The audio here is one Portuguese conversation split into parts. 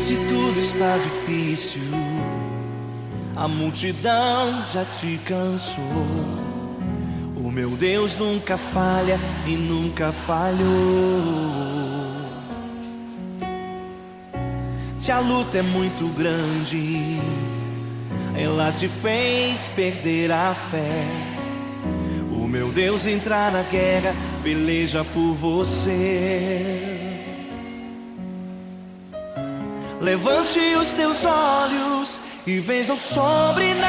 Se tudo está difícil, a multidão já te cansou. O meu Deus nunca falha e nunca falhou. Se a luta é muito grande, ela te fez perder a fé. O meu Deus entrar na guerra, peleja por você. Levante os teus olhos e veja o sobrenatural.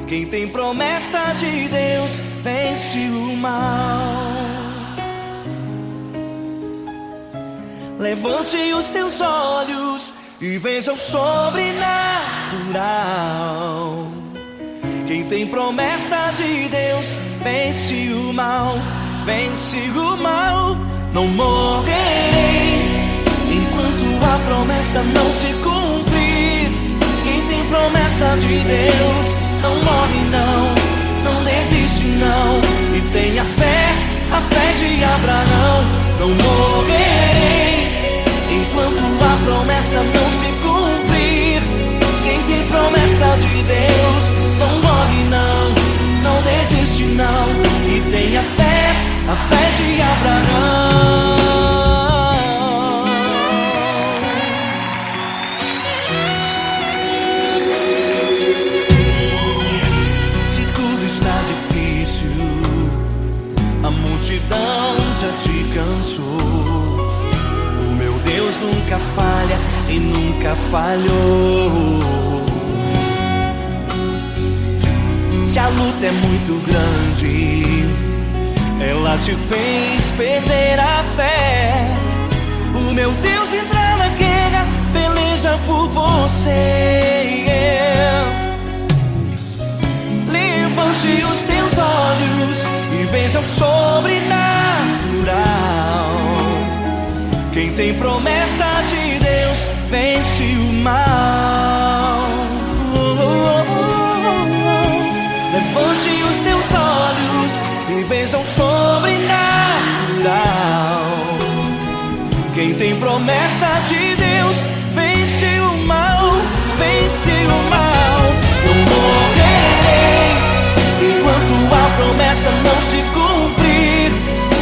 Quem tem promessa de Deus vence o mal. Levante os teus olhos e veja o sobrenatural. Quem tem promessa de Deus vence o mal, vence o mal. Não morrerei enquanto a promessa não se cumprir. Quem tem promessa de Deus não morre não, não desiste não. E tenha fé, a fé de Abraão. Não morrerei enquanto a promessa não se cumprir. Quem tem promessa de Deus não morre não, não desiste não. E tenha fé, a fé de Abraão. Se tudo está difícil, a multidão já te cansou. Deus nunca falha e nunca falhou. Se a luta é muito grande, ela te fez perder a fé. O meu Deus entra na guerra, peleja por você. Levante os teus olhos e veja o sobrenatural. Quem tem promessa de Deus vence o mal. Levante os teus olhos e veja o sobrenatural. Quem tem promessa de Deus vence o mal, vence o mal. Não morrerei enquanto a promessa não se cumprir.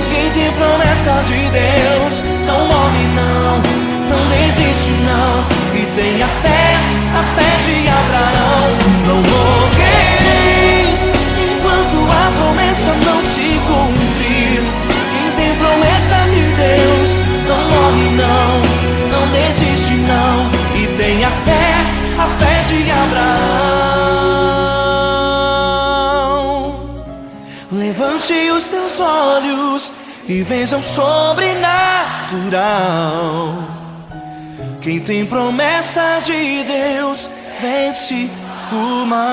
Quem tem promessa de Deus não morre não, não desiste não. E tenha fé, a fé de Abraão. Não morrerei enquanto a promessa não se cumprir. Quem tem promessa de Deus não morre não, não desiste não. E tenha fé, a fé de Abraão. Levante os teus olhos e veja o sobrenatural. Quem tem promessa de Deus vence o mal.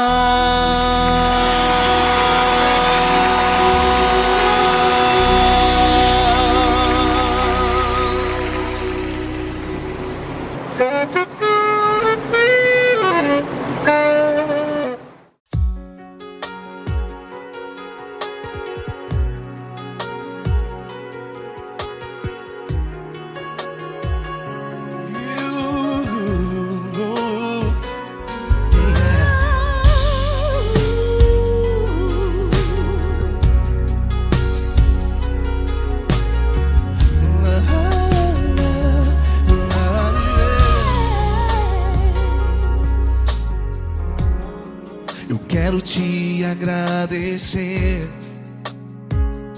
Quero te agradecer,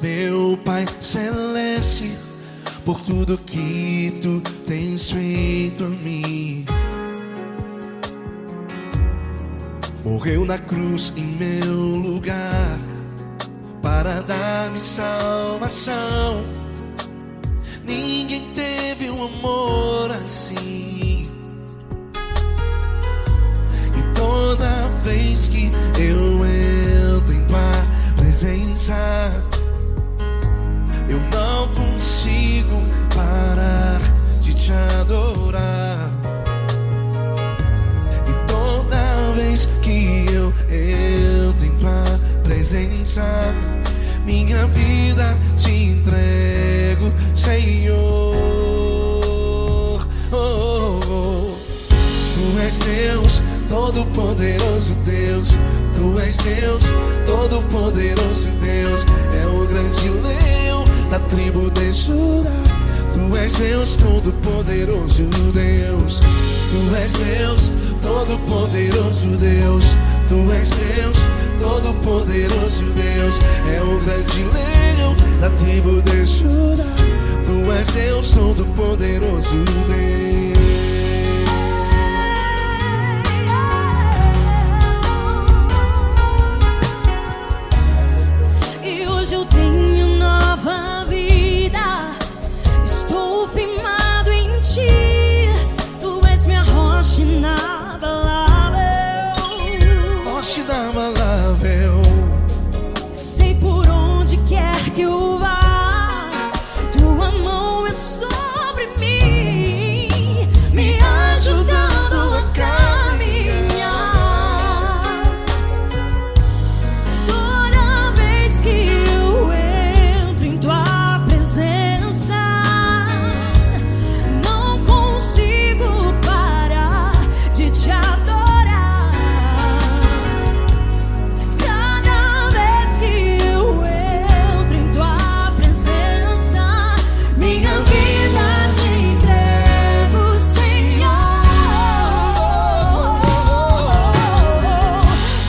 meu Pai Celeste, por tudo que tu tens feito a mim. Morreu na cruz em meu lugar para dar-me salvação. Ninguém teve um amor assim. E toda vez que eu entro em tua presença, eu não consigo parar de te adorar. E toda vez que eu entro em tua presença, minha vida te entrego, Senhor. és Deus, todo-poderoso Deus. Tu és Deus, todo-poderoso Deus. É o grande leão da tribo de Judá. Tu és Deus, todo-poderoso Deus. Tu és Deus, todo-poderoso Deus. Tu és Deus, todo-poderoso Deus. É o grande leão da tribo de Judá. Tu és Deus, todo-poderoso Deus. E hoje eu tenho nova vida. Estou firmado em ti. Tu és minha rocha inabalável. Rocha inabalável. Sei por onde quer que eu vá, tua mão é sobre mim, me ajudando a caminhar. Toda vez que eu entro em tua presença, não consigo parar de te adorar. Cada vez que eu entro em tua presença, minha vida te entrego, Senhor.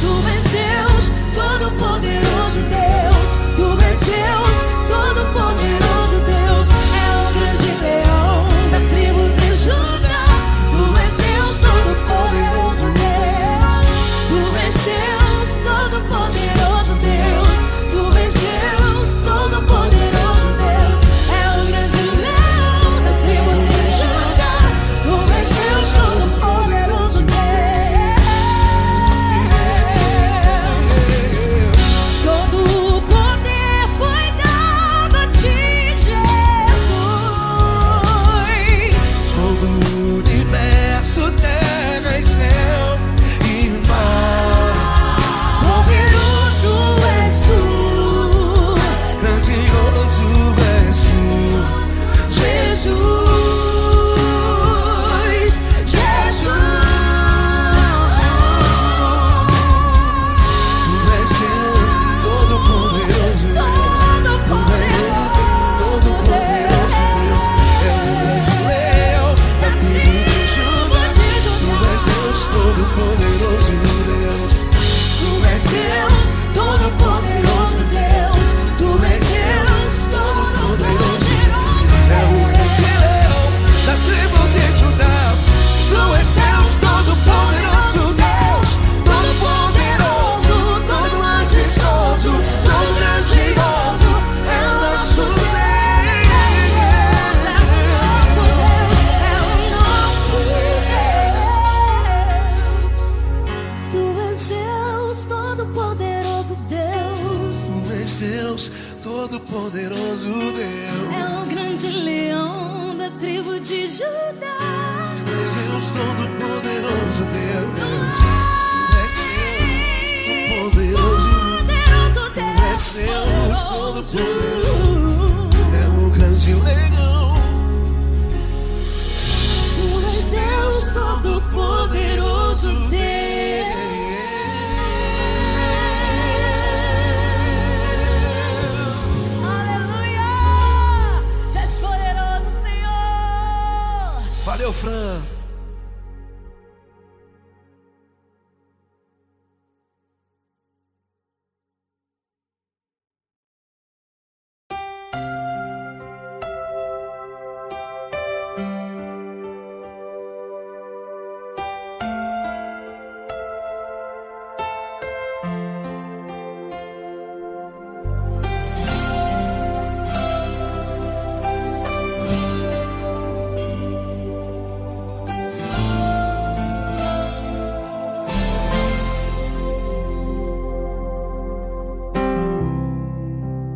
Tu és Deus, todo-poderoso Deus. Tu és Deus, todo-poderoso Deus. É o grande leão da tribo de Judá. Tu és Deus, todo-poderoso Deus. Tu és Deus, todo-poderoso Deus. Tu és Deus, todo-poderoso Deus. É o grande leão da tribo de Judá. Tu és Deus, todo-poderoso Deus. Todo o poder foi dado a ti, Jesus. Todo o universo, terra e céu e mar. Poderoso és tu, Grandioso és tu, Jesus. Jesus. Tu és Deus, todo-poderoso Deus. Tu és Deus, todo-poderoso Deus. É o grande leão da tribo de Judá. Tu és Deus, todo-poderoso Deus. Tu és Deus, todo-poderoso Deus. Tu és Deus, todo-poderoso. É o grande leão da tribo de Judá. Tu és Deus, todo-poderoso Deus. Todo-poderoso, todo majestoso, todo grandioso. É o nosso Deus. É o nosso Deus. Tu és Deus, todo-poderoso Deus. Tu és Deus, todo-poderoso Deus. É o grande leão da tribo de Judá. Tu és Deus, todo-poderoso Deus. Tu és Deus, todo-poderoso. Poderoso Tu és Deus, todo-poderoso. É o grande leão. Tu és Deus, todo-poderoso Deus. Aleluia! Tu és poderoso, Senhor. Valeu, Fran.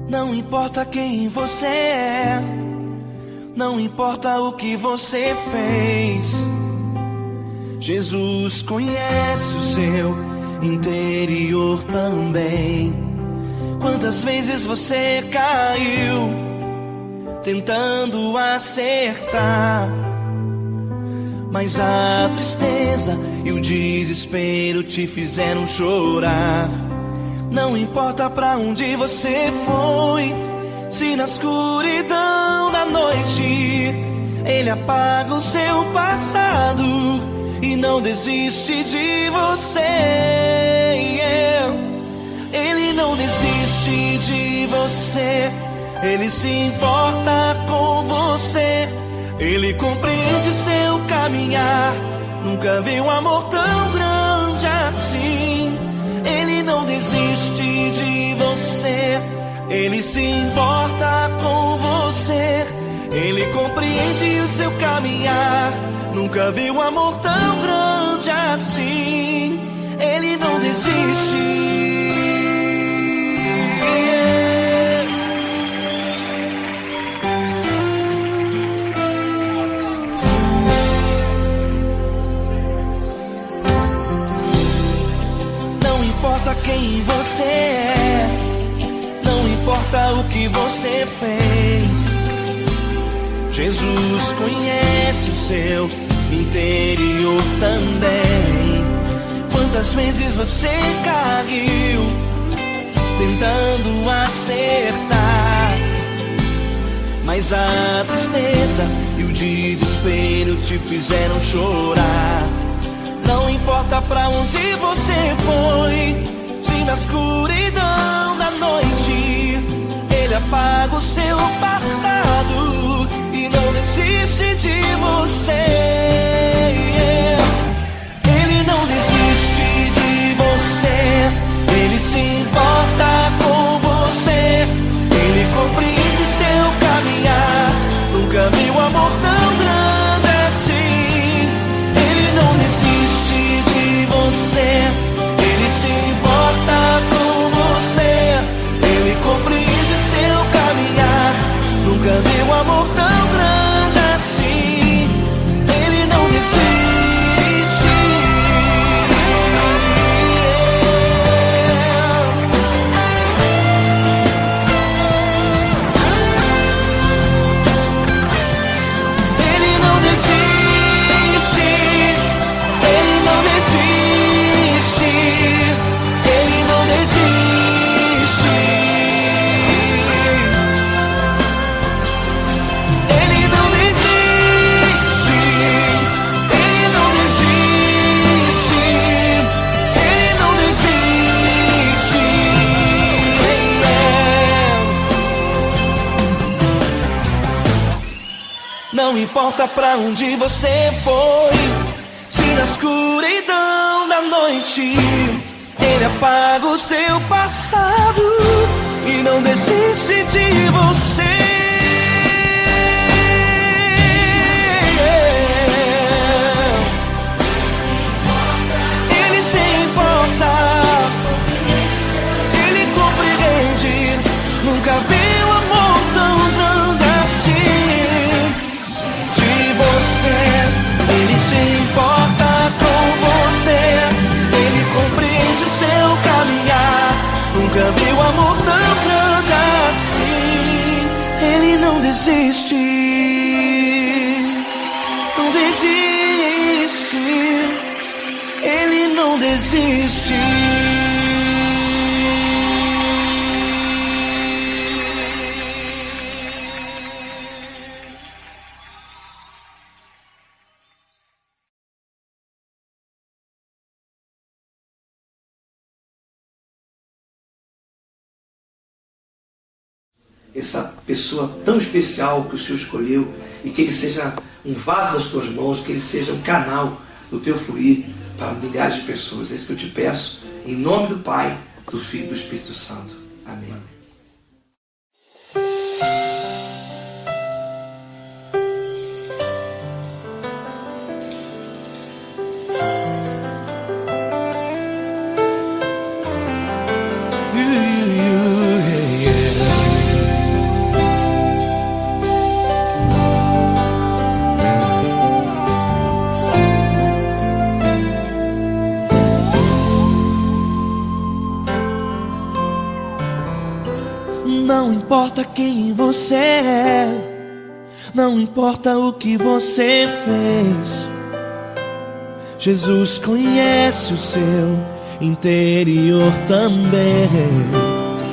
Não importa quem você é, não importa o que você fez, Jesus conhece o seu interior também. Quantas vezes você caiu tentando acertar, mas a tristeza e o desespero te fizeram chorar. Não importa pra onde você foi, se na escuridão da noite Ele apaga o seu passado e não desiste de você. Ele não desiste de você, Ele se importa com você. Ele compreende seu caminhar, nunca vi um amor tão grande assim. Ele não desiste de você, Ele se importa com você. Ele compreende o seu caminhar, nunca vi um amor tão grande assim. Ele não desiste. Não importa quem você é, não importa o que você fez, Jesus conhece o seu interior também. Quantas vezes você caiu tentando acertar, mas a tristeza e o desespero te fizeram chorar. Não importa pra onde você foi, se na escuridão da noite Ele apaga o seu passado e não desiste de você. Ele não desiste de você, Ele se importa com você. Ele compreende seu caminhar, nunca vi um amor tão grande assim. Ele não desiste de você, Ele se importa com você. Ele compreende seu caminhar, nunca vi um amor tão grande assim. Ele não desiste. Ele não desiste. Ele não desiste. Ele não desiste. Ele não desiste. Ele não desiste. Ele não desiste. Não importa pra onde você foi, se na escuridão da noite Ele apaga o seu passado e não desiste de você. Ele se importa, Ele compreende, nunca vi um amor tão grande assim. De você, Ele se importa com você. Ele compreende seu caminhar, nunca vi um amor tão grande assim. Ele não desiste, não desiste. Ele não desiste. Essa pessoa tão especial que o Senhor escolheu, e que Ele seja um vaso das tuas mãos, que Ele seja um canal do teu fluir para milhares de pessoas. É isso que eu te peço, em nome do Pai, do Filho e do Espírito Santo. Amém. Não importa quem você é, não importa o que você fez, Jesus conhece o seu interior também.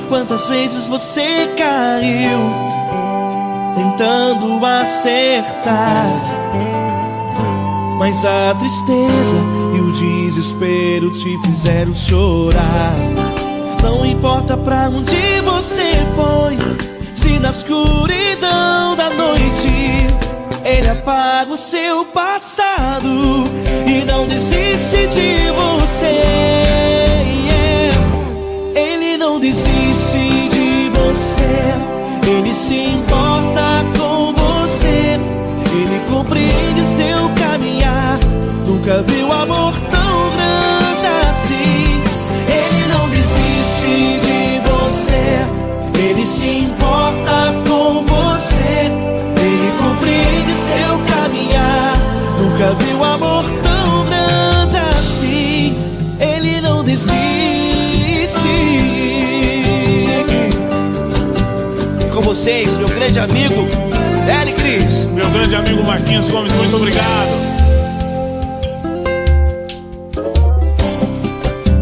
Quantas vezes você caiu tentando acertar, mas a tristeza e o desespero te fizeram chorar. Não importa pra onde você foi, se na escuridão da noite Ele apaga o seu passado e não desiste de você. Ele não desiste de você, Ele se importa com você, Ele compreende seu caminhar. Nunca viu amor tão grande assim. Ele não desiste de você, Ele se importa com você, Ele compreende seu caminhar. Nunca viu amor tão grande assim. Ele não desiste. Com vocês, meu grande amigo L. Cris. Meu grande amigo Marquinhos Gomes, muito obrigado.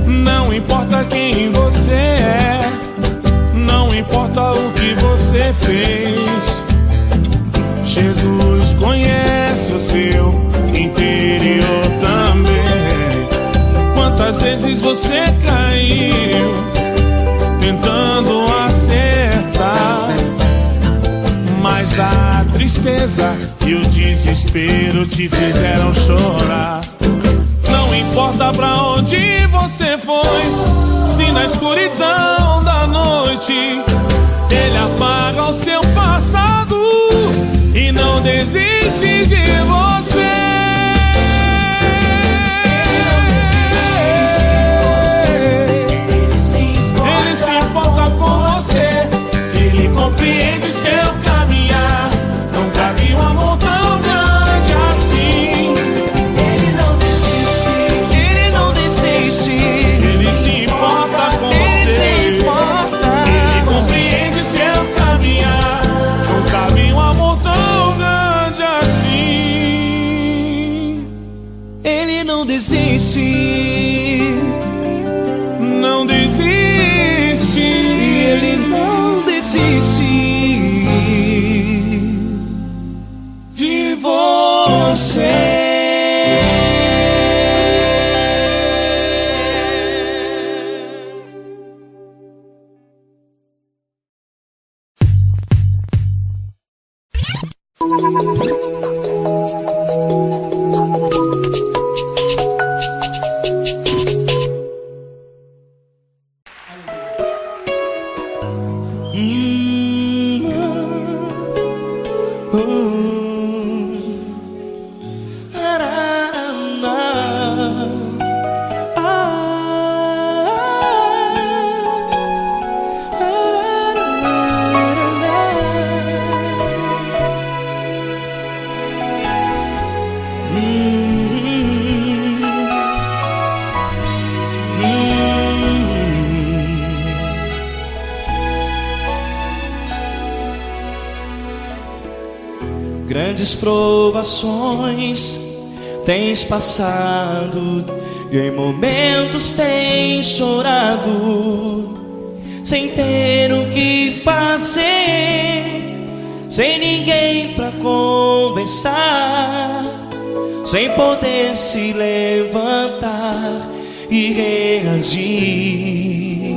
Não importa quem você é, não importa o que você fez, Jesus conhece o seu interior também. Quantas vezes você caiu tentando acertar, mas a tristeza e o desespero te fizeram chorar. Não importa pra onde você foi, se na escuridão da noite Ele apaga o seu passado e não desiste de você. Ele se importa com você, Ele compreende seu caminhar. Nunca vi um amor tão grande assim. Ele não desiste, Ele não desiste. Ele se importa com Ele você, se importa. Ele compreende seu caminhar. Nunca vi um amor tão grande assim. Ele não desiste. Não desiste. Ele não desiste de você. Grandes provações tens passado e em momentos tens chorado, sem ter o que fazer, sem ninguém pra conversar, sem poder se levantar e reagir.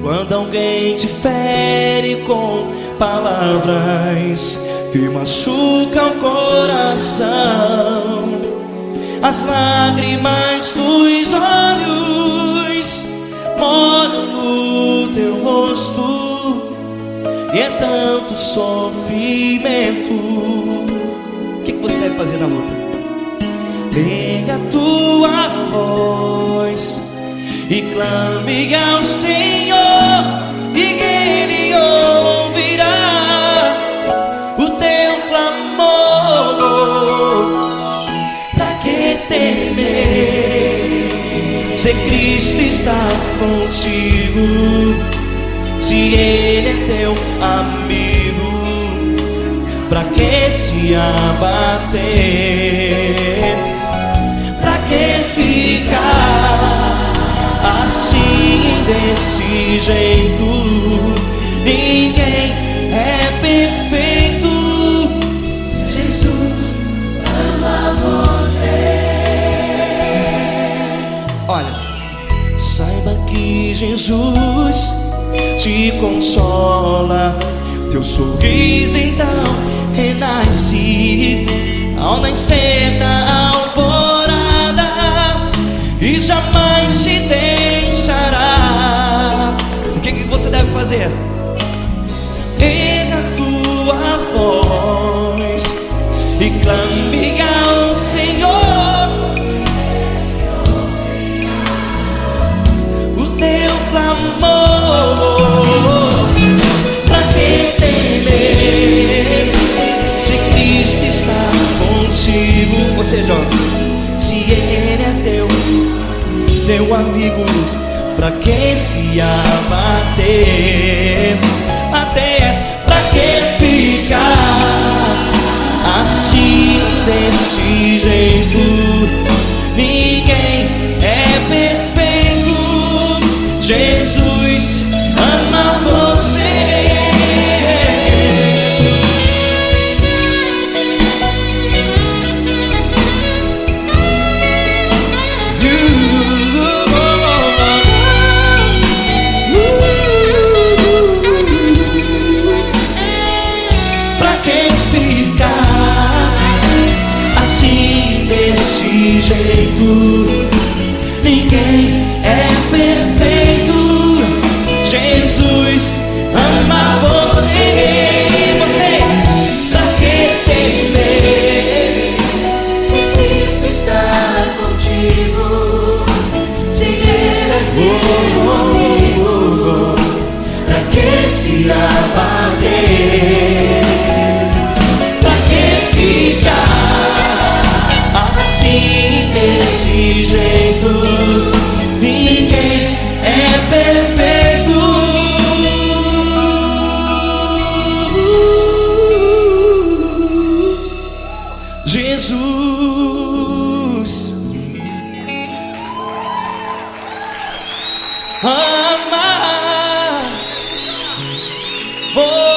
Quando alguém te fere com palavras que machucam o coração, as lágrimas dos olhos molham no teu rosto e é tanto sofrimento. O que você deve fazer na luta? Erga a tua voz e clame ao Senhor, e Ele ouvirá o teu clamor. Pra que temer, se Cristo está contigo, se Ele é teu amigo? Pra que se abater? Pra que ficar assim desse jeito? Ninguém é perfeito. Jesus ama você. Olha, saiba que Jesus te consola. Teu sorriso então renasce ao nascer da alvorada e jamais te deixará. O que você deve fazer? Erga a tua voz e clame ao Senhor. O teu clamor. Pra que temer se Cristo está contigo? Ou seja, se Ele é teu amigo, pra que se abater? Até pra que ficar assim desse jeito? Ninguém é perfeito. Jesus ama você. Jeito, ninguém é perfeito. Jesus ama você. Você, pra que temer se Cristo está contigo? Se Ele é teu amigo, pra que se abater? Pra que ficar assim desse jeito? Ninguém é perfeito. Jesus ama você.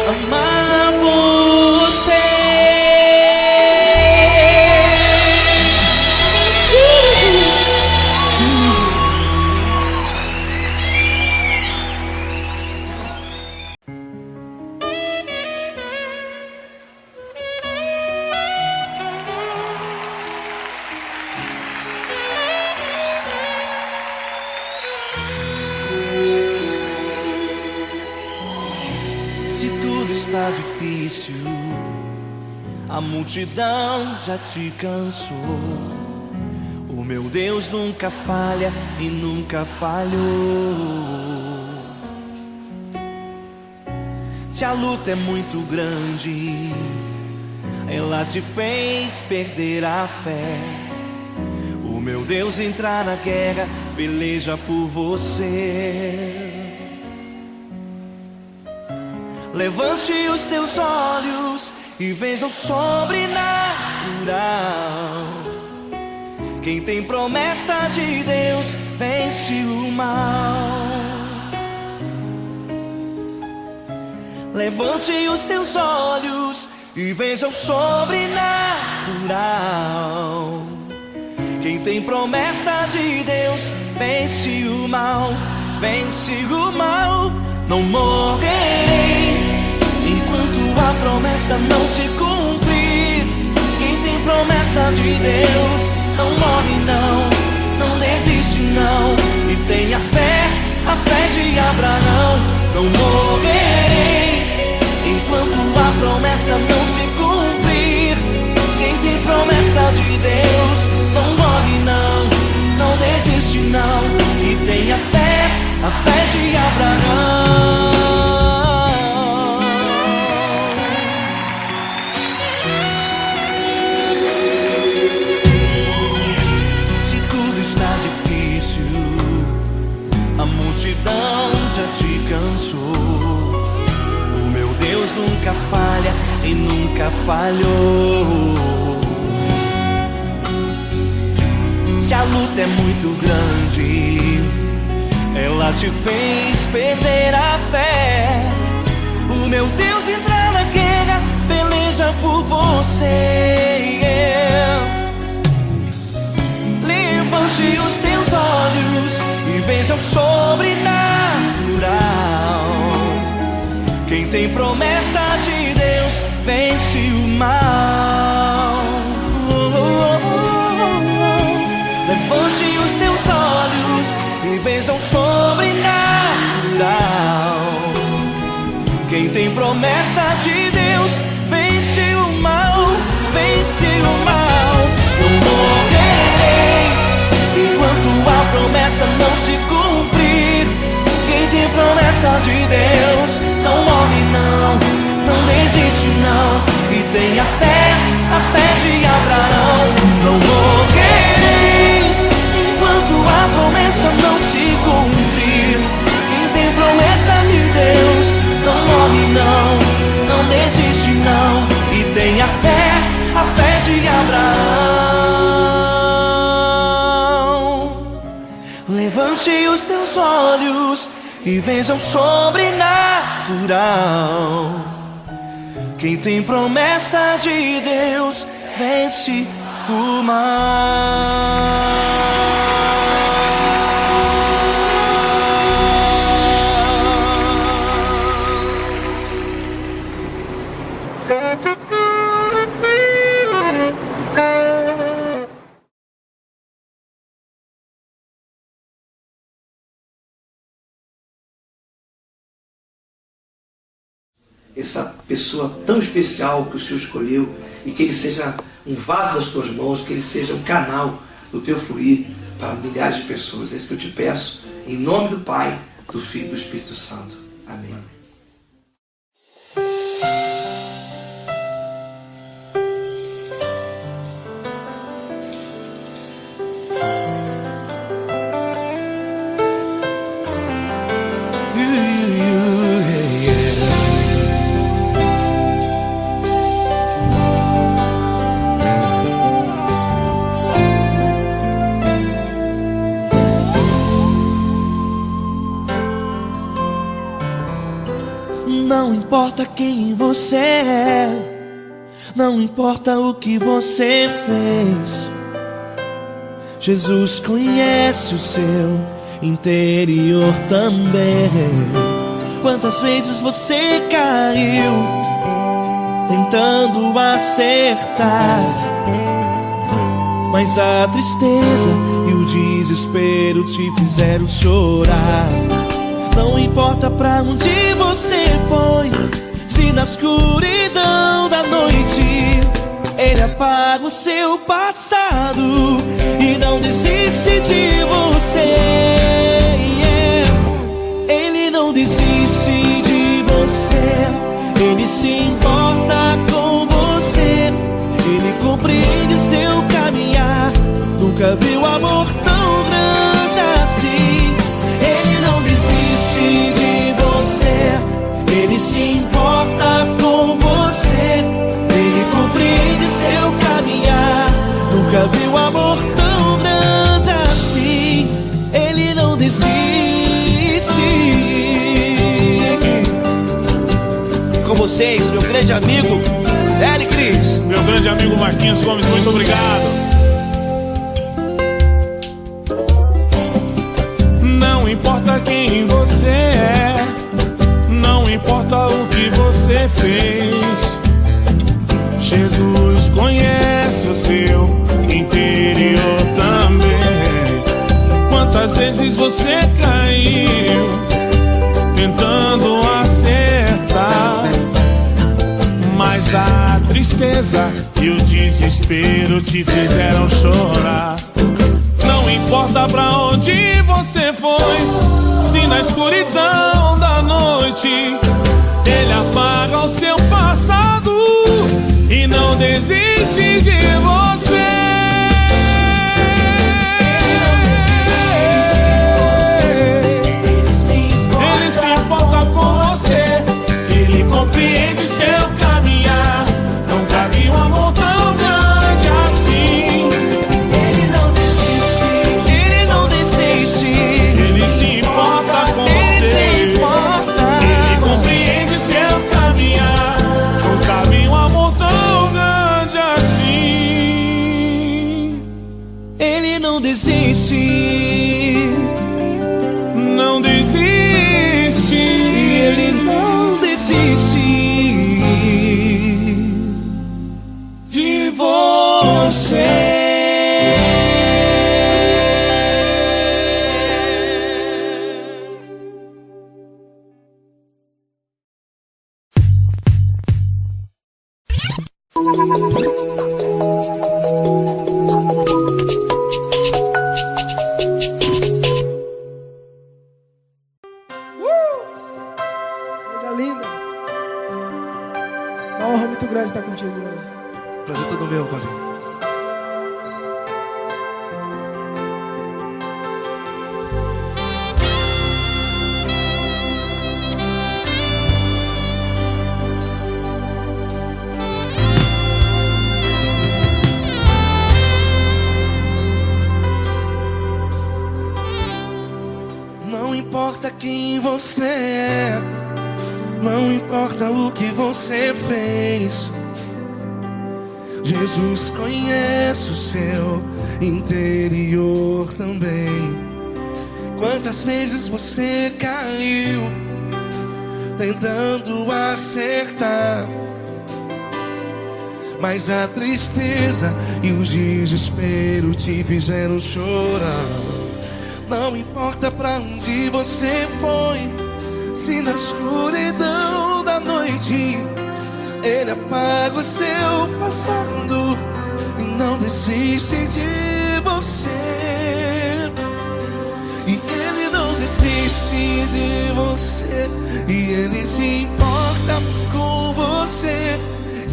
Amar você. Se tudo está difícil, a multidão já te cansou. O meu Deus nunca falha e nunca falhou. Se a luta é muito grande, ela te fez perder a fé. O meu Deus entra na guerra, peleja por você. Levante os teus olhos e veja o sobrenatural. Quem tem promessa de Deus vence o mal. Levante os teus olhos e veja o sobrenatural. Quem tem promessa de Deus vence o mal, vence o mal. Não morrerei enquanto a promessa não se cumprir. Quem tem promessa de Deus não morre não, não desiste não. E tenha fé, a fé de Abraão. Não morrerei enquanto a promessa não se cumprir. Quem tem promessa de Deus não morre não, não desiste não. fé de Abraão. Se tudo está difícil, a multidão já te cansou, o meu Deus nunca falha e nunca falhou. Se a luta é muito grande, ela te fez perder a fé, o meu Deus entra na guerra, peleja por você. Levante os teus olhos e veja o sobrenatural. Quem tem promessa de Deus vence o mal. Levante os teus olhos e veja o sobrenatural. Quem tem promessa de Deus vence o mal, vence o mal. Eu morrerei enquanto a promessa não se cumprir. Quem tem promessa de Deus não morre não, não desiste não, e tem a fé de Abraão. Não morrerei enquanto a promessa não se cumprir. Quem tem promessa de Deus não morre não, não desiste não, e tem a fé de Abraão. Levante os teus olhos e veja o sobrenatural. Quem tem promessa de Deus vence o mal. Essa pessoa tão especial que o Senhor escolheu, e que ele seja um vaso das tuas mãos, que ele seja um canal do teu fluir para milhares de pessoas. É isso que eu te peço, em nome do Pai, do Filho e do Espírito Santo. Amém. Não importa quem você é, não importa o que você fez, Jesus conhece o seu interior também. Quantas vezes você caiu tentando acertar, mas a tristeza e o desespero te fizeram chorar. Não importa pra onde você foi, se na escuridão da noite Ele apaga o seu passado e não desiste de você. Ele não desiste de você, Ele se importa com você, Ele compreende seu caminhar. Nunca viu amor tão grande assim. Ele não desiste de você, Ele se importa com você, Ele compreende seu caminhar. Nunca viu amor tão grande assim. Ele não desiste. Com vocês, meu grande amigo L. Cris. Meu grande amigo Marquinhos Gomes, muito obrigado. Não importa quem você é, não importa o que você fez, Jesus conhece o seu interior também. Quantas vezes você caiu tentando acertar, mas a tristeza e o desespero te fizeram chorar. Não Não importa pra onde você foi, se na escuridão da noite Ele apaga o seu passado e não desiste de você. Ele se importa com você, Ele compreende seu caminhar. Nunca vi um amor tão grande assim. Ele não desiste, Ele não desiste. Ele se importa com você, Ele compreende seu caminhar. Nunca vi um amor tão grande assim. Ele não desiste, não desiste. Ele não desiste de você. Coisa linda. Uma honra muito grande estar contigo, mano. Prazer todo meu, Paulinho. Não importa quem você é, não importa o que você fez, Jesus conhece o seu interior também. Quantas vezes você caiu tentando acertar, mas a tristeza e o desespero te fizeram chorar. Não importa pra onde você foi, se na escuridão da noite Ele apaga o seu passado e não desiste de você. E Ele não desiste de você, e Ele se importa com você,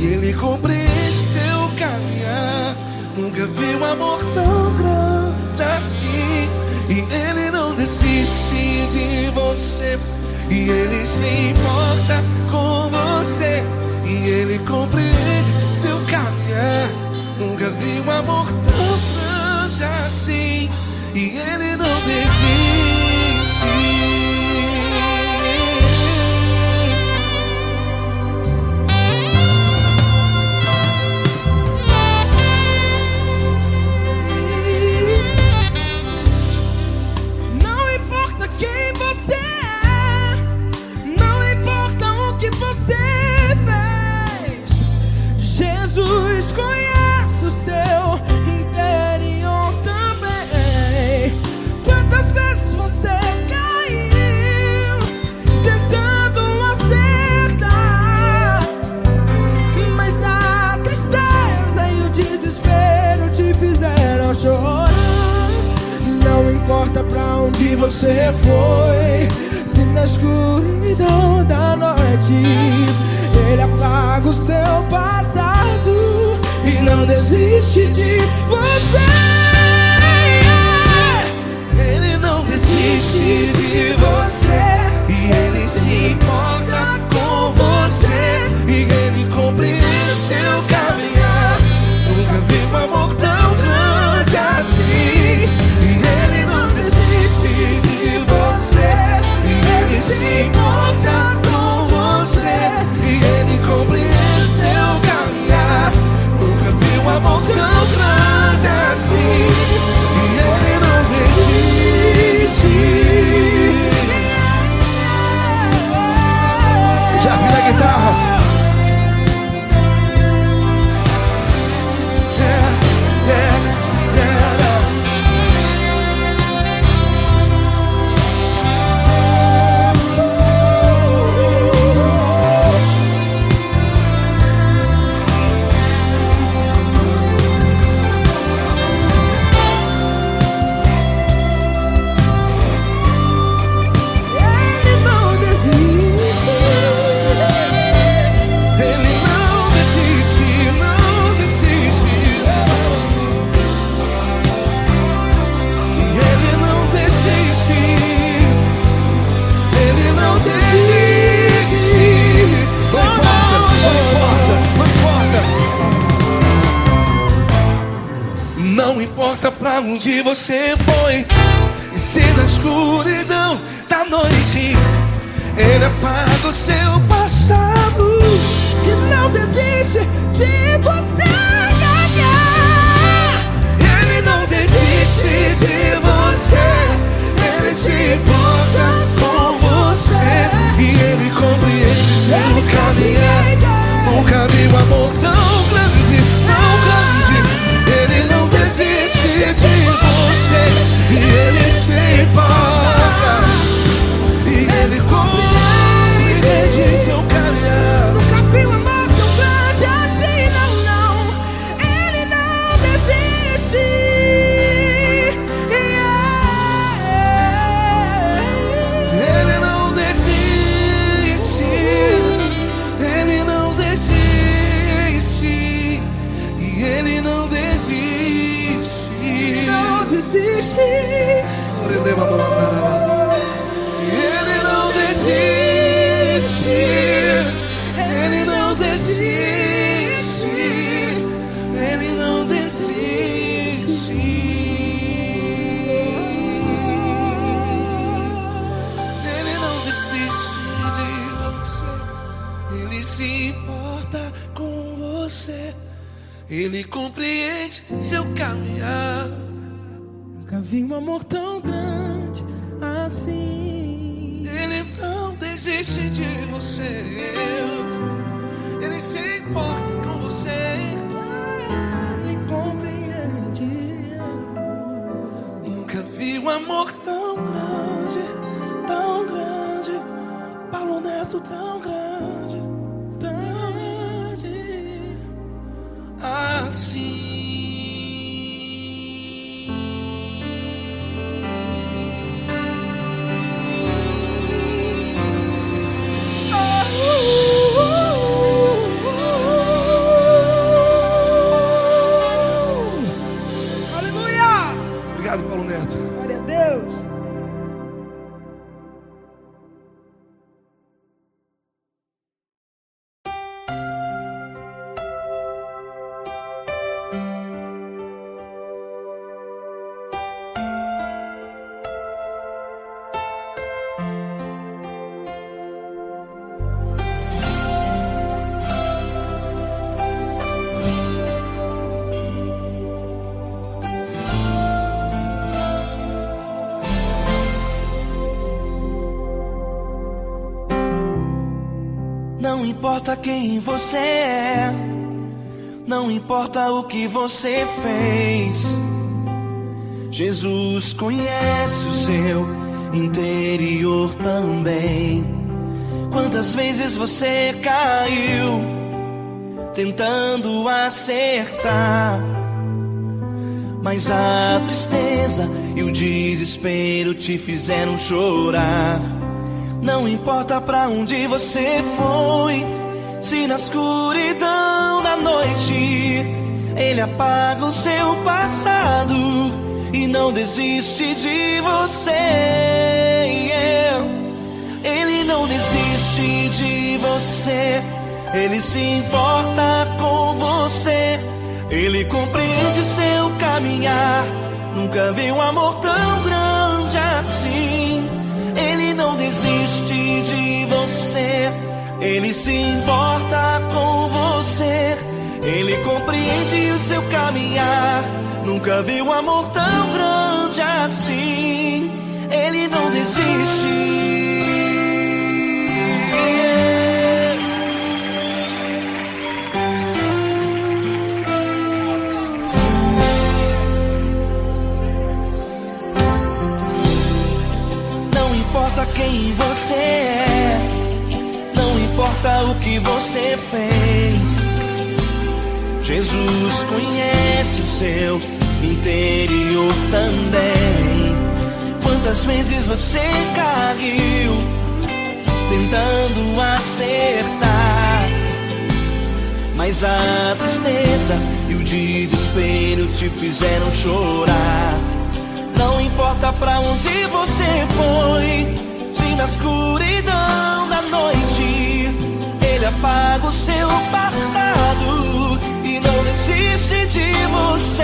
e Ele compreende seu caminhar. Nunca vi um amor tão grande assim. E Ele não desiste de você, e Ele se importa com você, e Ele compreende seu caminhar. Nunca vi um amor tão grande assim. E Ele não desiste. Quem você é, não importa o que você fez, Jesus conhece o seu interior também. Quantas vezes você caiu tentando acertar, mas a tristeza e o desespero te fizeram chorar. Não importa pra onde você foi, se na escuridão da noite Ele apaga o seu passado e não desiste de você. Ele não desiste de você, E Ele se importa com você, e Ele compreende seu caminhar. Nunca vi um amor tão grande assim. E Ele não desiste de você, e Ele se importa com você, e Ele compreende seu caminhar. Nunca vi um amor tão grande assim. onde você foi. E se na escuridão da noite Ele apaga o seu passado E não desiste de você. Ele não desiste de você. Ele se importa com você. E Ele compreende seu caminhar. Nunca vi um amor tão grande, tão grande. Ele não desiste de você. E Ele se importa. E Ele compreende seu caminhar. Nunca vi um amor tão grande assim, não, não. Ele não desiste. Ele não desiste. Ele não desiste. E Ele não desiste. Não desiste. Ele não desiste. Ele não desiste. Ele não desiste. Ele não desiste de você. Ele se importa com você. Ele compreende seu caminhar. Nunca vi um amor tão grande assim. Ele não desiste de você. Ele se importa com você. Ele compreende. Nunca vi um amor tão grande, tão grande. Paulo Neto tão grande, tão grande assim. Aleluia! Obrigado, Paulo Neto. Glória a Deus. Não importa quem você é, não importa o que você fez, Jesus conhece o seu interior também. Quantas vezes você caiu tentando acertar, mas a tristeza e o desespero te fizeram chorar. Não importa pra onde você foi, se na escuridão da noite Ele apaga o seu passado e não desiste de você. Ele não desiste de você. Ele se importa com você. Ele compreende seu caminhar. Nunca vi um amor tão grande assim. Ele não desiste de você. Ele se importa com você. Ele compreende o seu caminhar. Nunca vi um amor tão grande assim. Ele não desiste. Não importa quem você é, não importa o que você fez, Jesus conhece o seu interior também. Quantas vezes você caiu tentando acertar, mas a tristeza e o desespero te fizeram chorar. Não importa pra onde você foi, se na escuridão da noite Ele apaga o seu passado e não desiste de você.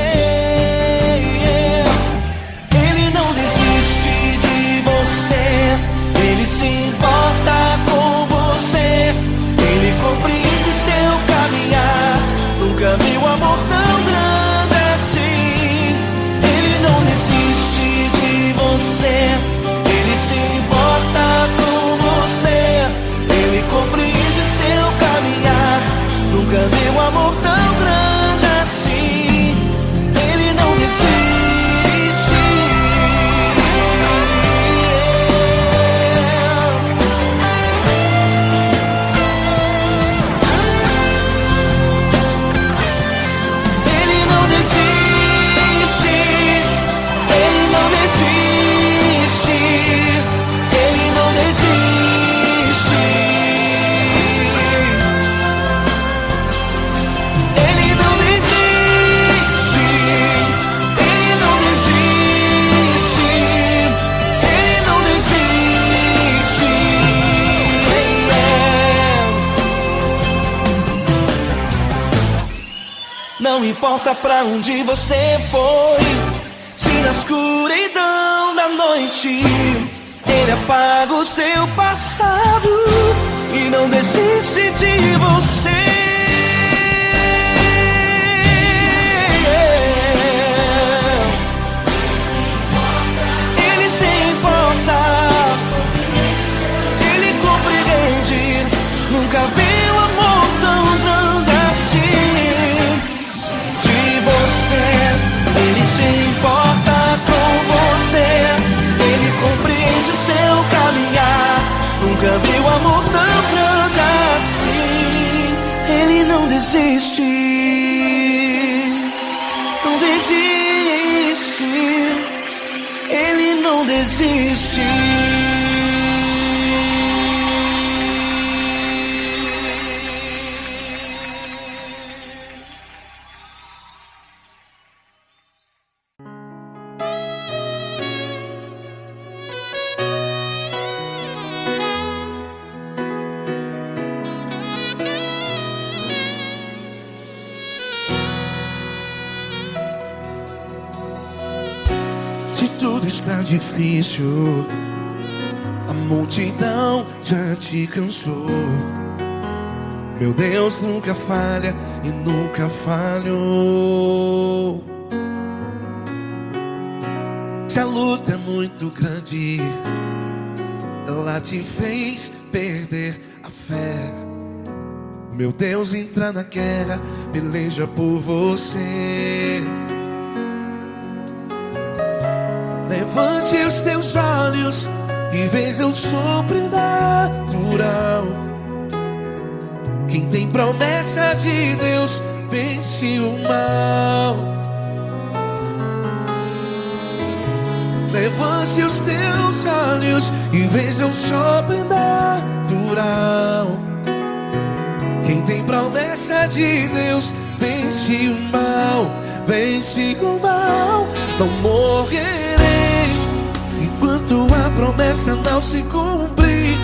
importa pra onde você foi, se na escuridão da noite ele apaga o seu passado e não desiste de você. Ele se importa, ele compreende. Nunca vi um amor tão grande assim de você. Ele se importa com você, ele compreende o seu caminhar. Nunca vi um amor tão grande assim. Ele não desiste, não desiste, ele não desiste. Se tudo está difícil, a multidão já te cansou. Meu Deus nunca falha e nunca falhou. Se a luta é muito grande, ela te fez perder a fé. Meu Deus entra na guerra, peleja por você. Levante os teus olhos e veja o sobrenatural. Quem tem promessa de Deus vence o mal. Levante os teus olhos e veja o sobrenatural. Quem tem promessa de Deus vence o mal. Vence o mal. Não morrerei enquanto a promessa não se cumprir.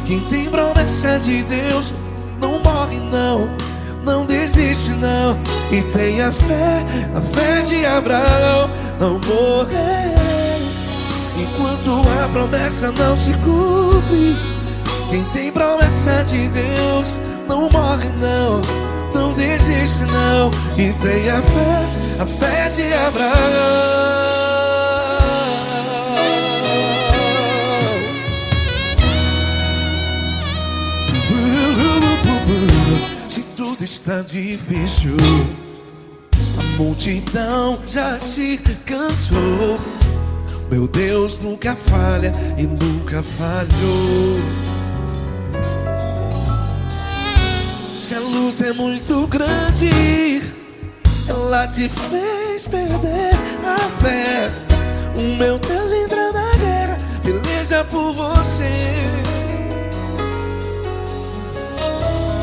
Quem tem promessa de Deus não morre não, não desiste não. E tenha fé, a fé de Abraão. Não morrerei enquanto a promessa não se cumpre. Quem tem promessa de Deus não morre não, não desiste não. E tenha fé, a fé de Abraão. Se tudo está difícil, a multidão já te cansou. Meu Deus nunca falha e nunca falhou. Se a luta é muito grande, ela te fez perder a fé. O meu Deus entra na guerra, peleja por você.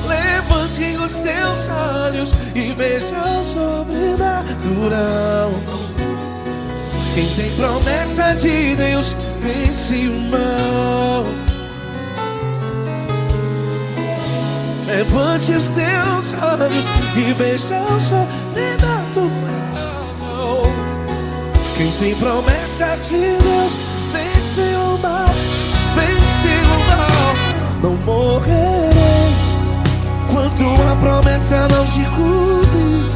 Levante os teus olhos e veja o sobrenatural. Quem tem promessa de Deus vence o mal. Levante os teus olhos e veja o sobrenatural. Quem tem promessa de Deus vence o mal. Vence o mal. Não morrerei enquanto a promessa não se cumpre.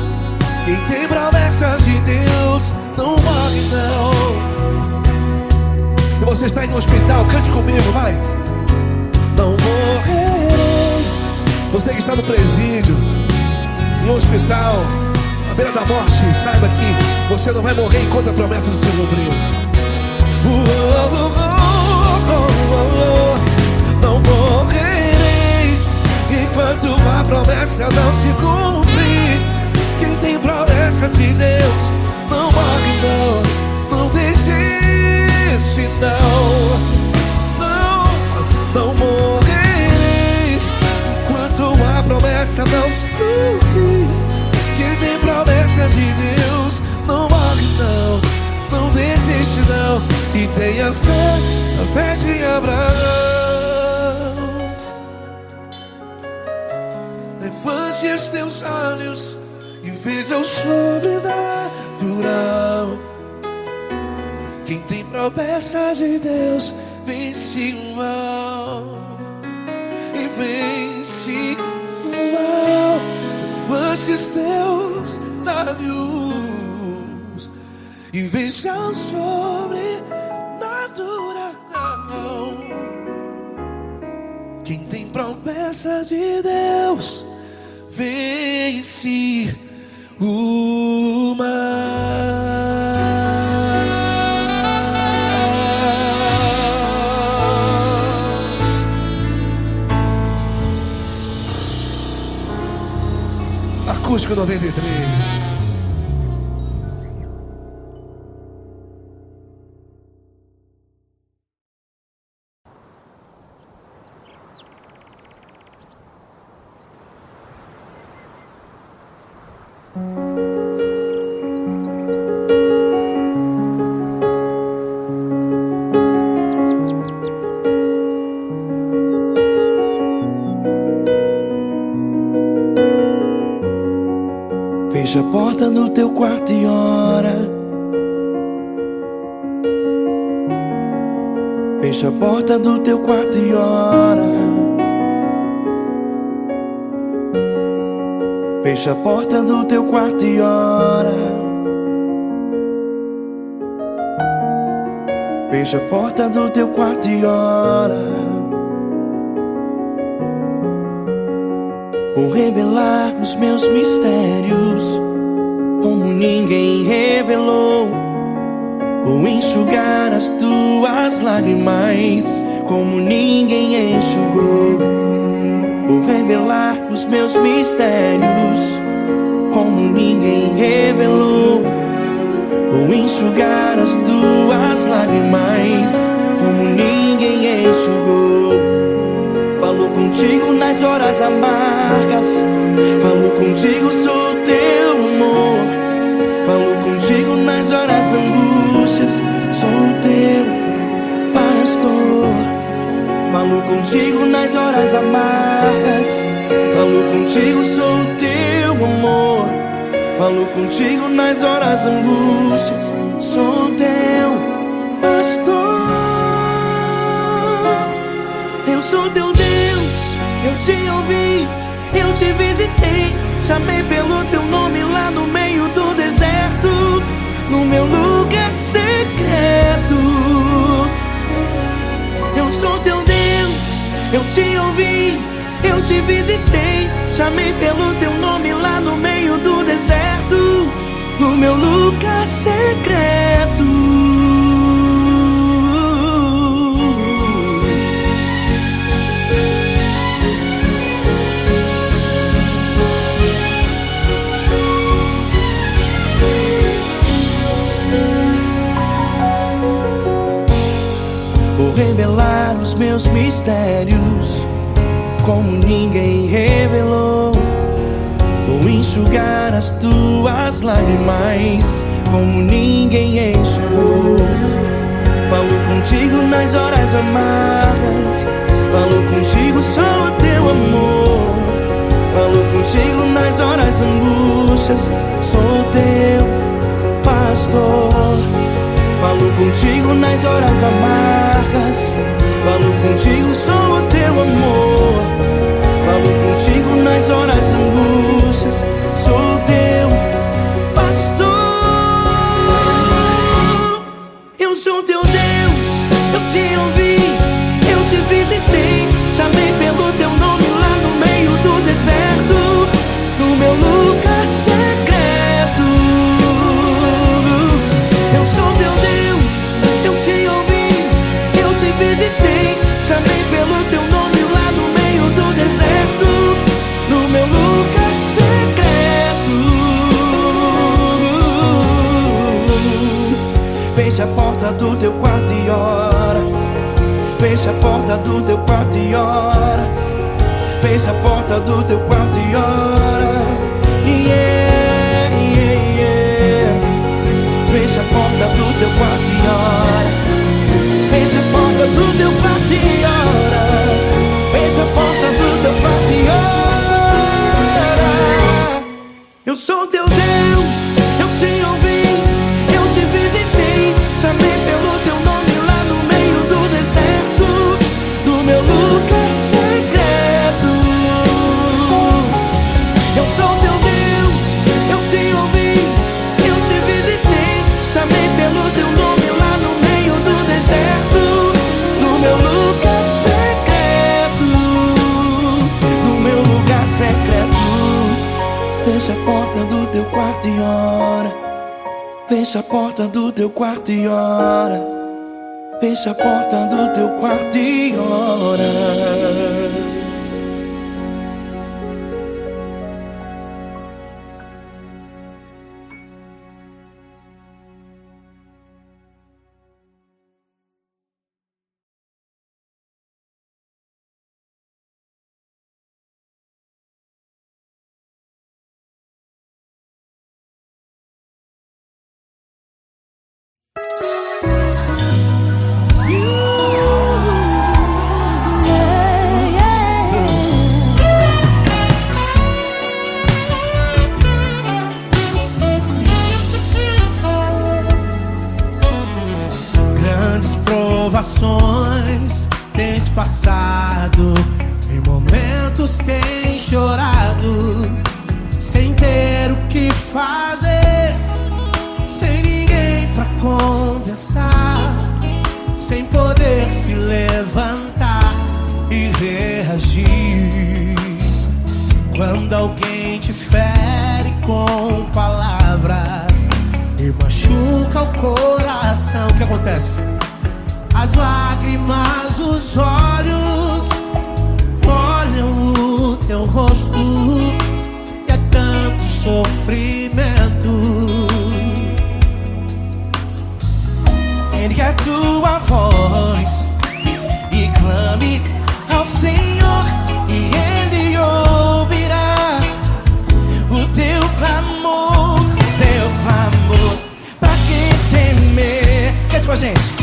Quem tem promessa de Deus não morre não. Se você está aí no hospital, cante comigo, vai. Não morrerei. Você que está no presídio, em um hospital, à beira da morte, saiba que você não vai morrer enquanto a promessa não se cumprir. Não morrerei enquanto a promessa não se cumprir. Quem tem promessa de Deus não morre não, não desiste não. Não morrerei enquanto a promessa não se cumprir. Quem tem promessa de Deus não morre não, não desiste não. E tenha fé, a fé de Abraão. Levante os teus olhos e fez o sobrenatural. Quem tem promessas de Deus vence o mal. E vence o mal. Fostes teus olhos e veja o sobrenatural. Quem tem promessas de Deus vence o mal. Acústico 93. Fecha a porta do teu quarto e ora. Fecha a porta do teu quarto e ora. Fecha a porta do teu quarto e ora. Fecha a porta do teu quarto e ora. Vou revelar os meus mistérios como ninguém revelou. Vou enxugar as tuas lágrimas como ninguém enxugou. Vou revelar os meus mistérios como ninguém revelou. Vou enxugar as tuas lágrimas como ninguém enxugou. Falo contigo nas horas amargas. Falo contigo, sou teu amor. Falo contigo nas horas angústias. Sou teu pastor. Falo contigo nas horas amargas. Falo contigo, sou teu amor. Falo contigo nas horas angústias. Sou teu pastor. Eu sou teu Deus, eu te ouvi, eu te visitei. Chamei pelo teu nome lá no meio do deserto, no meu lugar secreto. Eu sou teu Deus, eu te ouvi, eu te visitei. Chamei pelo teu nome lá no meio do deserto, no meu lugar secreto. Vou revelar os meus mistérios como ninguém revelou. Vou enxugar as tuas lágrimas como ninguém enxugou. Falo contigo nas horas amargas. Falo contigo, sou o teu amor. Falo contigo nas horas angústias. Sou teu pastor. Falo contigo nas horas amargas. Falo contigo, sou o teu amor. Falo contigo nas horas angústias. Sou teu pastor. Eu sou teu Deus, eu te ouvi, eu te visitei. Chamei pelo teu nome lá no meio do deserto, no meu lugar secreto. Eu sou teu Deus, eu te ouvi, eu te visitei. Chamei pelo teu nome lá no meio do deserto, no meu lugar secreto. Fecha a porta do teu quarto e ora. Fecha a porta do teu quarto e ora. Fecha a porta do teu quarto e ora. Yeah, yeah, yeah. Fecha a porta do teu quarto e ora. Fecha a porta do teu quarto e ora. Fecha a porta do teu quarto e ora. Eu sou teu Deus. Fecha a porta do teu quarto e ora. Fecha a porta do teu quarto e ora. Provações tens passado, em momentos tens chorado, sem ter o que fazer, sem ninguém pra conversar, sem poder se levantar e reagir. Quando alguém te fere com palavras e machuca o coração, o que acontece? As lágrimas, os olhos olham o teu rosto e é tanto sofrimento. Ergue a tua voz e clame ao Senhor, e Ele ouvirá o teu clamor, pra que temer? Cante com a gente.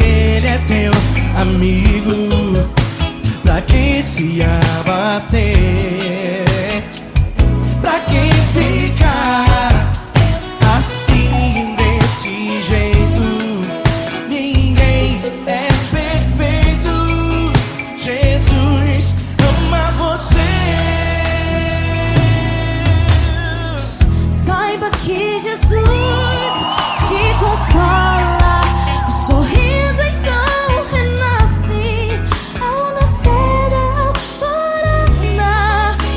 Ele é teu amigo, pra que se abater? Pra que ficar assim desse jeito? Ninguém é perfeito. Jesus ama você. Saiba que Jesus te consola. O sorriso então renasce ao nascer da alvorada,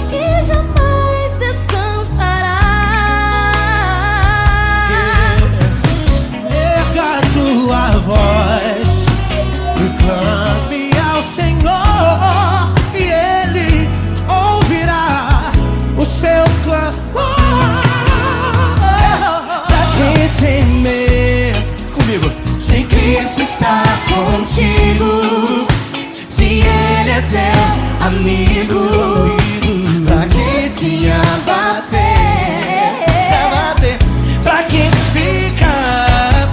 que jamais descansará. Erga a tua voz e clame ao Senhor, e Ele ouvirá o seu clamor. Pra que temer? Comigo. Se Cristo está contigo, se Ele é teu amigo, pra que se abater? Pra que ficar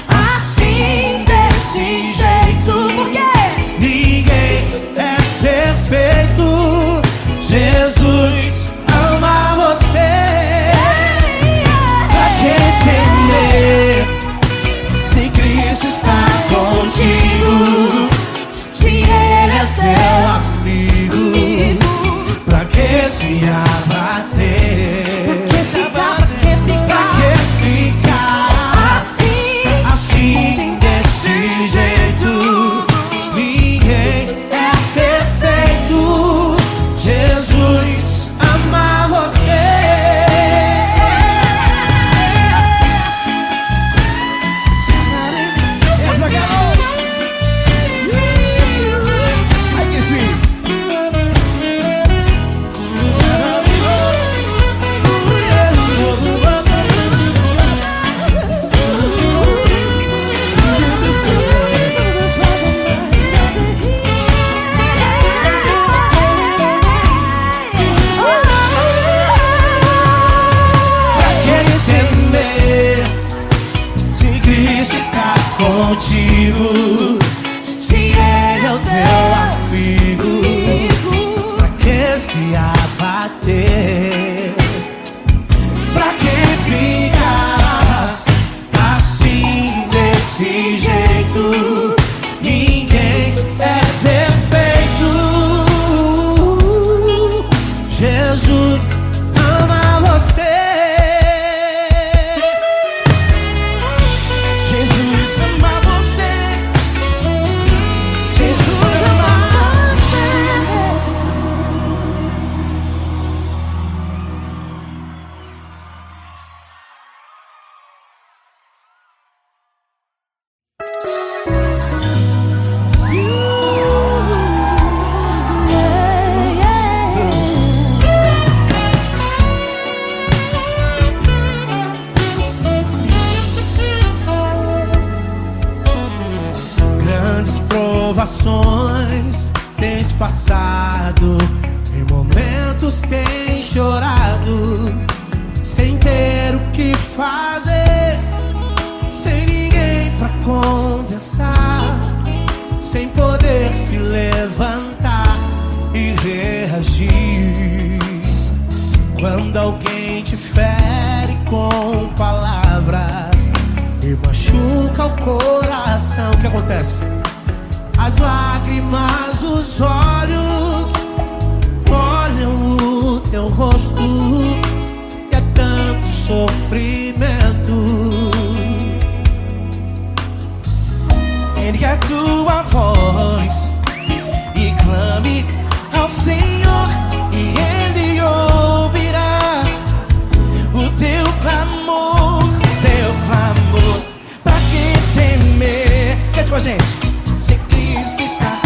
assim desse jeito? Porque Ninguém é perfeito. Jesus ama você. Pra que temer? Se Cristo está contigo, se Ele é Teu amigo, pra que se abater? Pra que ficar assim desse jeito? Ninguém é perfeito. Jesus ama você. Essa garota. Ai, que sweet. Pra que temer? Se Cristo está contigo, se Ele é o teu amigo, pra que se abater? Pra que ficar assim desse jeito? Ninguém é perfeito. Jesus ama você. Jesus ama você. provações tens passado, em momentos tens chorado, sem ter o que fazer, sem ninguém pra conversar, sem poder se levantar e reagir. Quando alguém te fere com palavras e machuca o coração, o que acontece? As lágrimas, os olhos olham o teu rosto e é tanto sofrimento. Ergue a tua voz e clame ao Senhor, e Ele ouvirá o teu clamor, pra que temer? Cante com a gente. Se Cristo está,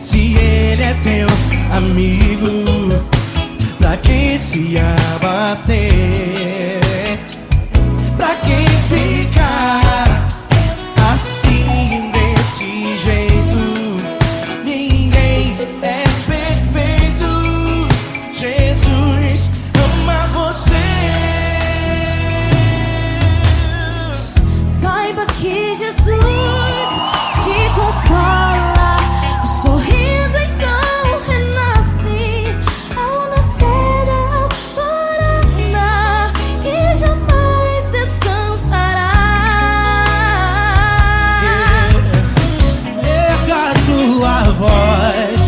se Ele é teu amigo, pra que se abater? Pra que ficar assim desse jeito? Ninguém é perfeito. Jesus ama você. Saiba que Jesus te consola, o sorriso então renasce ao nascer da alvorada, que jamais descansará. Erga a tua voz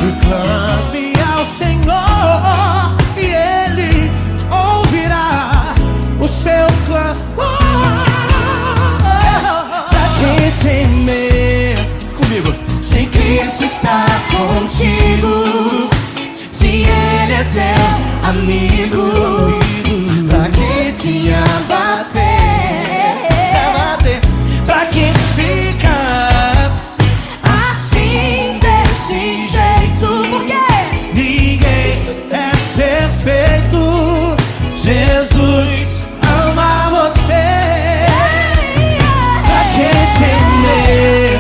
e clame ao Senhor, e Ele ouvirá o seu clamor. Pra que temer? Comigo. Se Cristo está contigo, se Ele é teu amigo, pra que se abater? Pra que ficar assim desse jeito? Porque Ninguém é perfeito. Jesus ama você. pra que temer?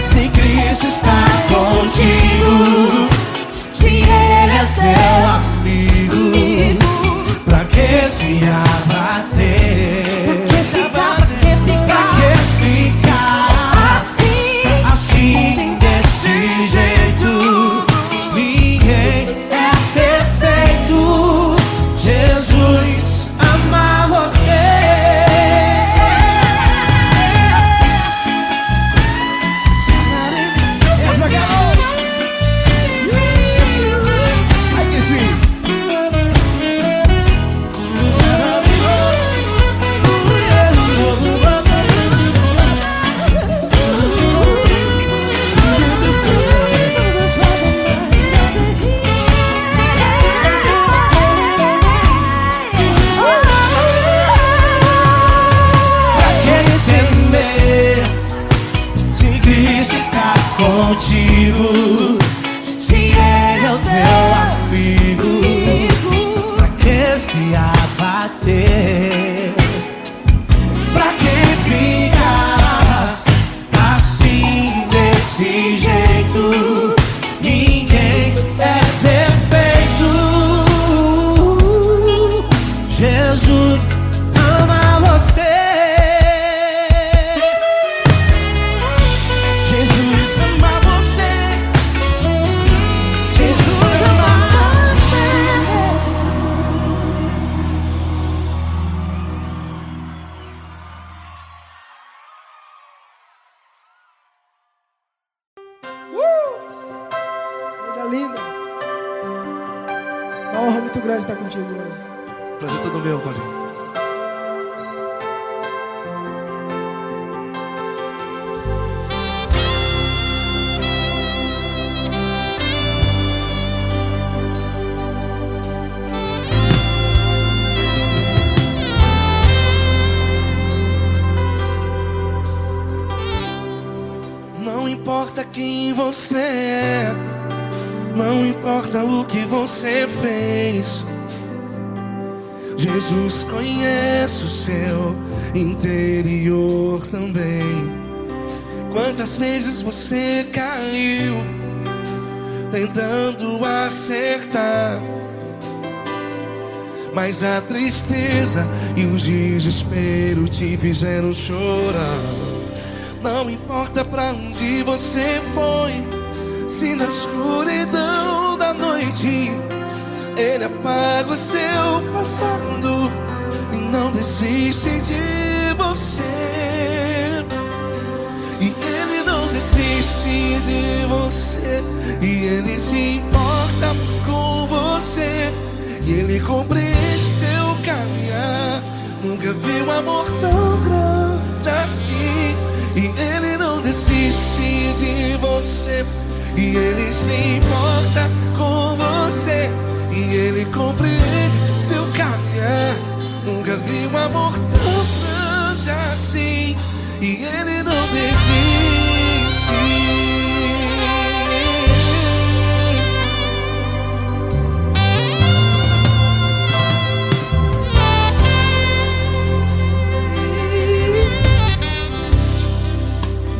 Se Cristo está contigo, se Ele é teu amigo, pra que se abater? Pra que ficar assim desse jeito? Ninguém é perfeito. Jesus ama você. Essa garota. Ai, que sim. Pra que temer? Se Cristo está contigo, se Ele é o teu amigo, Pra que se abater? pra que ficar assim desse jeito? Ninguém é perfeito. Jesus ama você. Jesus ama você. Jesus ama você. Coisa linda. Uma honra muito grande estar contigo hoje. Prazer todo meu, Paulinho. Não importa quem você é, não importa o que você fez, Jesus conhece o seu interior também. Quantas vezes você caiu tentando acertar, mas a tristeza e o desespero te fizeram chorar. Não importa pra onde você foi, se na escuridão da noite Ele apaga o seu passado e não desiste de você. E Ele não desiste de você, e Ele se importa com você, e Ele compreende seu caminhar. Nunca vi um amor tão grande assim. E Ele não desiste de você, e Ele se importa com você, e Ele compreende seu caminhar. Nunca vi um amor tão grande assim. E Ele não desiste.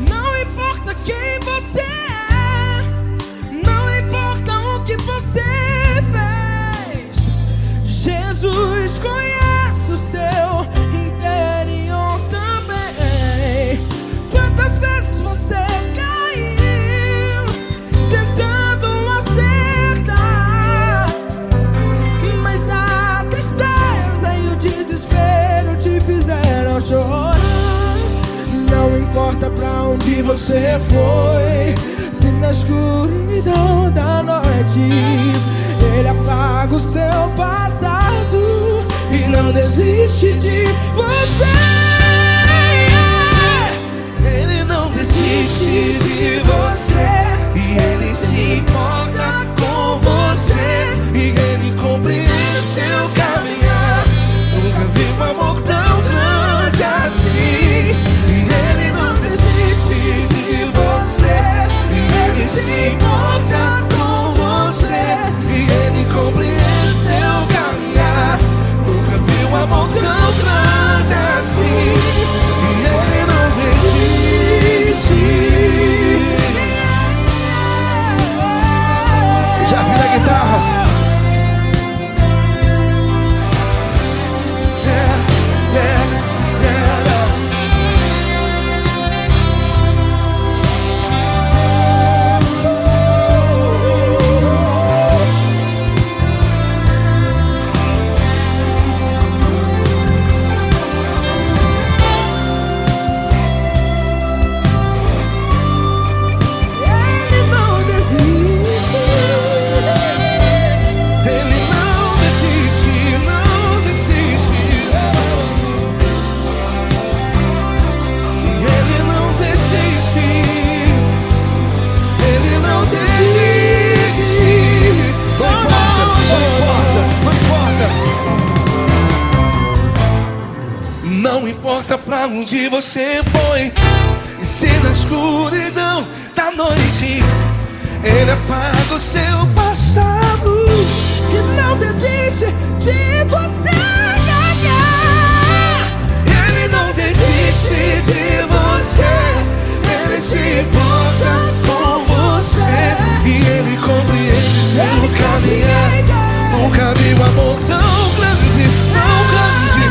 Não importa quem você é, não importa o que você fez, Jesus conhece o seu interior também. Quantas vezes você caiu tentando acertar, mas a tristeza e o desespero te fizeram chorar. Não importa pra onde você foi, se na escuridão da noite Ele apaga o seu passado e não desiste de você. Ele não desiste de você, e Ele se importa com você, e Ele compreende seu caminhar. Nunca vi um amor tão grande assim. E Ele não desiste de você, e Ele se importa com você, e Ele compreende seu caminhar. Nunca vi um amor tão grande assim. E Ele não desiste. Já vi na guitarra. Não importa pra onde você foi, e se na escuridão da noite Ele apaga o seu passado E não desiste de você ganhar. Ele não desiste de você, Ele se importa com você, e Ele compreende seu caminhar. Nunca vi um amor tão grande, tão grande.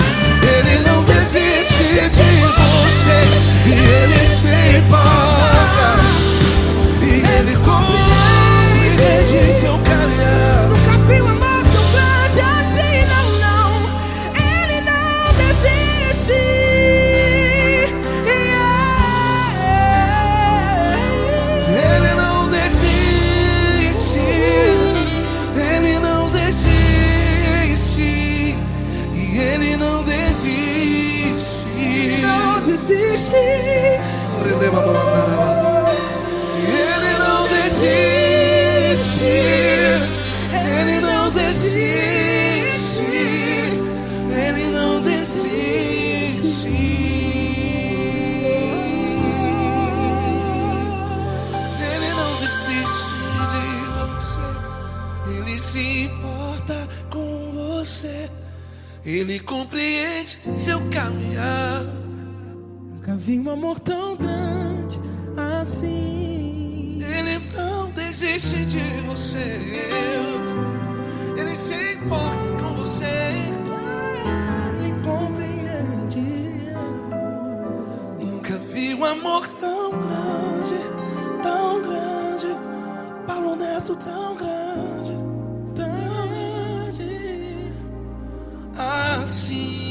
Ele não desiste de você, e Ele se importa, e Ele compreende seu caminhar. Nunca vi um amor tão grande assim, não, não. Ele não desiste. Ele não desiste. Ele não desiste. E Ele não desiste. Não desiste. Ele não desiste. Ele não desiste. Ele não desiste. Ele não desiste de você. Ele se importa com você. Ele compreende seu caminhar. Nunca vi um amor tão grande assim. Ele não desiste de você. Ele se importa com você. Ele compreende. Nunca vi um amor tão grande, tão grande. Paulo Neto tão grande, tão grande assim.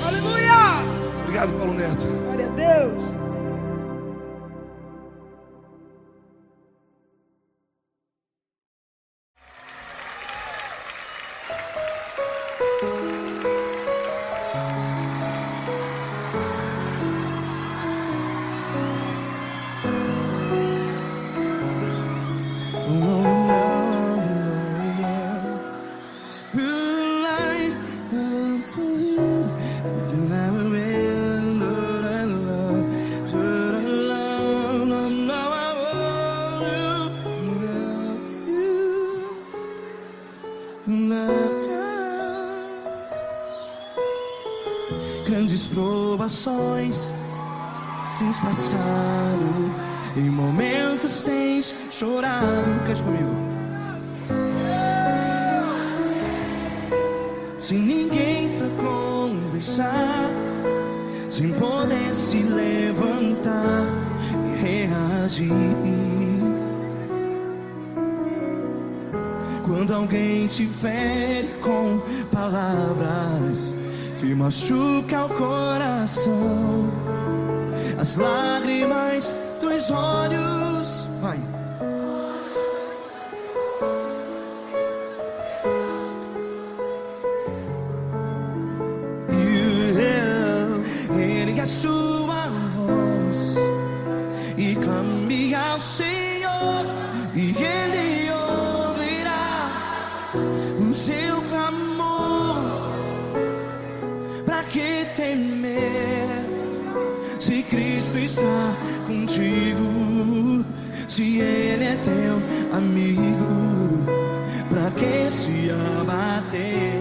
Aleluia! Obrigado, Paulo Neto. Glória a Deus! Grandes provações tens passado, em momentos tens chorado. Cante comigo. Sem ninguém pra conversar, sem poder se levantar e reagir. Quando alguém te fere com palavras que machuca o coração, as lágrimas dos olhos, vai. Ergue a sua voz e clame ao Senhor, e Ele ouvirá o seu clamor. Pra que temer, se Cristo está contigo? Se Ele é teu amigo, pra que se abater?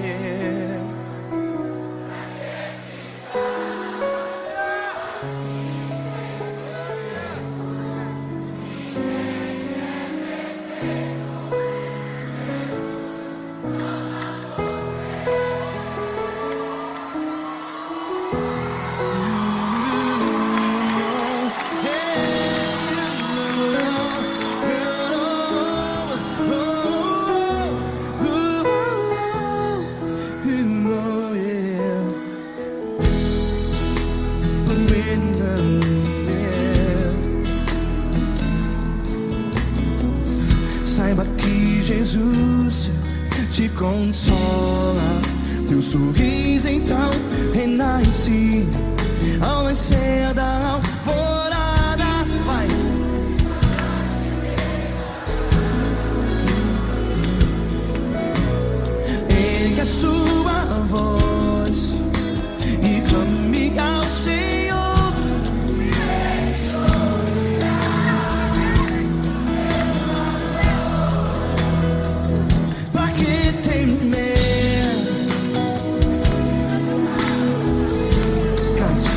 Saiba que Jesus te consola, teu sorriso então renasce ao nascer da alvorada. Vai. Ergue a sua voz e clame ao Senhor. Pra que temer? Cante.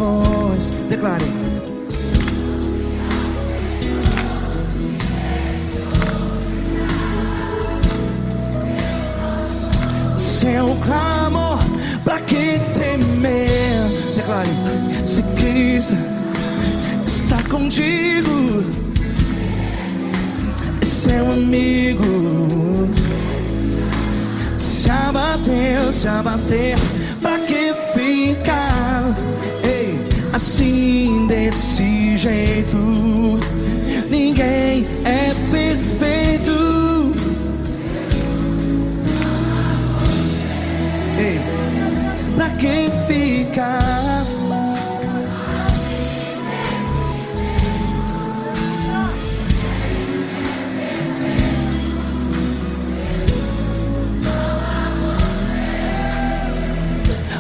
voz. Declare. Seu clamor, pra que temer? Declare. Se Cristo está contigo, é seu amigo. Se abater, pra que ficar? Ei, assim desse jeito, ninguém é perfeito. Ei, pra que ficar?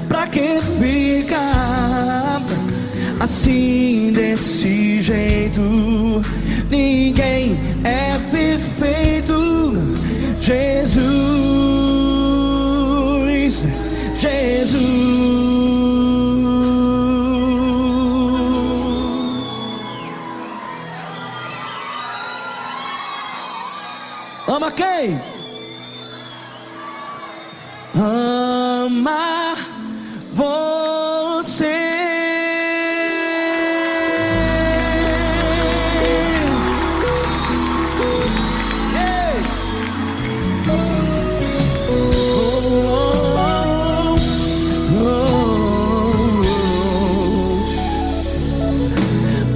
Pra que ficar assim desse jeito? Ninguém é perfeito. Jesus, Jesus. Ama quem? Ama você. Ei.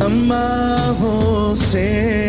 Ama você.